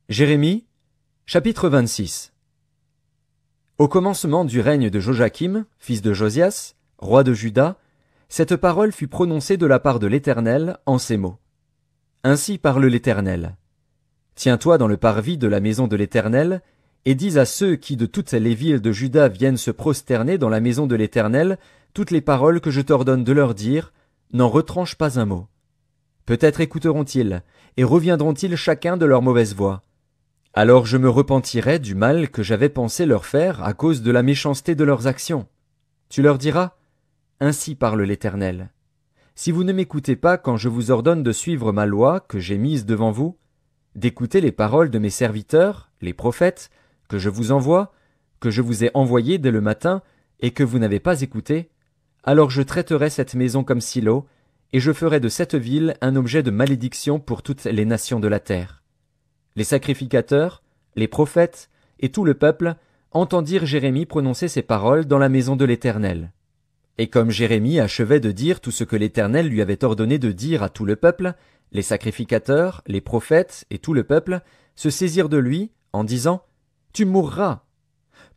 Jérémie, chapitre 26. Au commencement du règne de Joachim, fils de Josias, roi de Juda, cette parole fut prononcée de la part de l'Éternel en ces mots. Ainsi parle l'Éternel. Tiens-toi dans le parvis de la maison de l'Éternel, et dis à ceux qui de toutes les villes de Juda viennent se prosterner dans la maison de l'Éternel toutes les paroles que je t'ordonne de leur dire, n'en retranche pas un mot. Peut-être écouteront-ils, et reviendront-ils chacun de leur mauvaise voie. Alors je me repentirai du mal que j'avais pensé leur faire à cause de la méchanceté de leurs actions. Tu leur diras, ainsi parle l'Éternel. Si vous ne m'écoutez pas quand je vous ordonne de suivre ma loi que j'ai mise devant vous, d'écouter les paroles de mes serviteurs, les prophètes, que je vous envoie, que je vous ai envoyés dès le matin, et que vous n'avez pas écouté, alors je traiterai cette maison comme Silo, et je ferai de cette ville un objet de malédiction pour toutes les nations de la terre. Les sacrificateurs, les prophètes et tout le peuple entendirent Jérémie prononcer ces paroles dans la maison de l'Éternel. Et comme Jérémie achevait de dire tout ce que l'Éternel lui avait ordonné de dire à tout le peuple, les sacrificateurs, les prophètes et tout le peuple se saisirent de lui en disant « Tu mourras !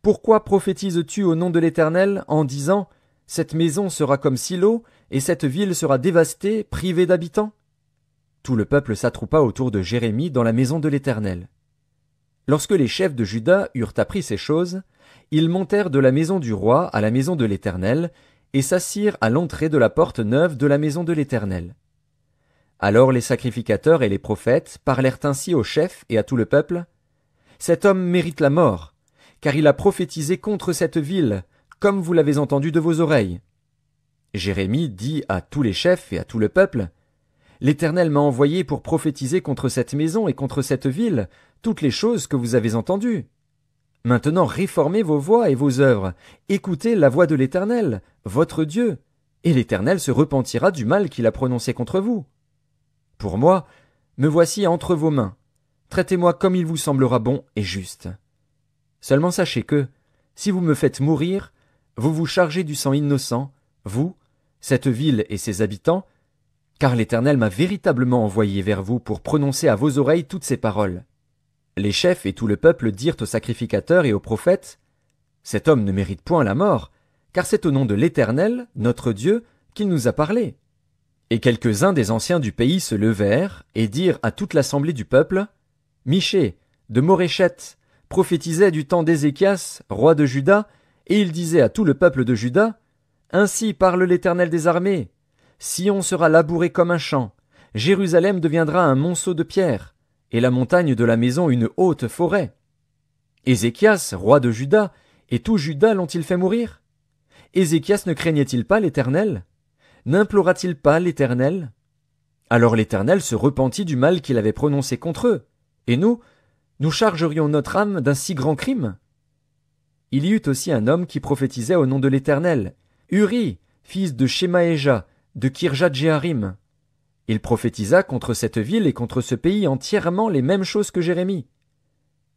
Pourquoi prophétises-tu au nom de l'Éternel en disant « Cette maison sera comme Silo et cette ville sera dévastée, privée d'habitants » ?» Tout le peuple s'attroupa autour de Jérémie dans la maison de l'Éternel. Lorsque les chefs de Juda eurent appris ces choses, ils montèrent de la maison du roi à la maison de l'Éternel, et s'assirent à l'entrée de la porte neuve de la maison de l'Éternel. Alors les sacrificateurs et les prophètes parlèrent ainsi aux chefs et à tout le peuple. Cet homme mérite la mort, car il a prophétisé contre cette ville, comme vous l'avez entendu de vos oreilles. Jérémie dit à tous les chefs et à tout le peuple, L'Éternel m'a envoyé pour prophétiser contre cette maison et contre cette ville toutes les choses que vous avez entendues. Maintenant réformez vos voies et vos œuvres, écoutez la voix de l'Éternel, votre Dieu, et l'Éternel se repentira du mal qu'il a prononcé contre vous. Pour moi, me voici entre vos mains. Traitez-moi comme il vous semblera bon et juste. Seulement sachez que, si vous me faites mourir, vous vous chargez du sang innocent, vous, cette ville et ses habitants, car l'Éternel m'a véritablement envoyé vers vous pour prononcer à vos oreilles toutes ces paroles. Les chefs et tout le peuple dirent aux sacrificateurs et aux prophètes, Cet homme ne mérite point la mort, car c'est au nom de l'Éternel, notre Dieu, qu'il nous a parlé. Et quelques-uns des anciens du pays se levèrent et dirent à toute l'assemblée du peuple, Michée, de Moréchette, prophétisait du temps d'Ézéchias, roi de Juda, et il disait à tout le peuple de Juda, Ainsi parle l'Éternel des armées. Sion sera labouré comme un champ, Jérusalem deviendra un monceau de pierre, et la montagne de la maison une haute forêt. Ézéchias, roi de Juda, et tout Juda l'ont-ils fait mourir? Ézéchias ne craignait-il pas l'Éternel? N'implora-t-il pas l'Éternel? Alors l'Éternel se repentit du mal qu'il avait prononcé contre eux, et nous chargerions notre âme d'un si grand crime? Il y eut aussi un homme qui prophétisait au nom de l'Éternel, Uri, fils de Shemaéja, de Kirjat-Jéarim. Il prophétisa contre cette ville et contre ce pays entièrement les mêmes choses que Jérémie.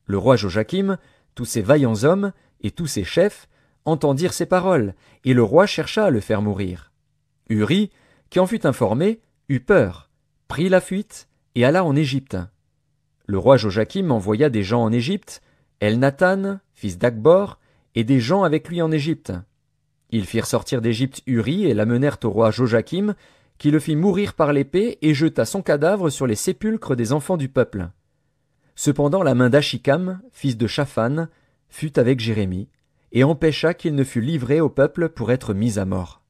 Le roi Joachim, tous ses vaillants hommes et tous ses chefs entendirent ces paroles, et le roi chercha à le faire mourir. Uri, qui en fut informé, eut peur, prit la fuite et alla en Égypte. Le roi Joachim envoya des gens en Égypte, Elnathan, fils d'Akbor, et des gens avec lui en Égypte. Ils firent sortir d'Égypte Uri et l'amenèrent au roi Joachim, qui le fit mourir par l'épée et jeta son cadavre sur les sépulcres des enfants du peuple. Cependant la main d'Achikam, fils de Shaphan, fut avec Jérémie, et empêcha qu'il ne fût livré au peuple pour être mis à mort.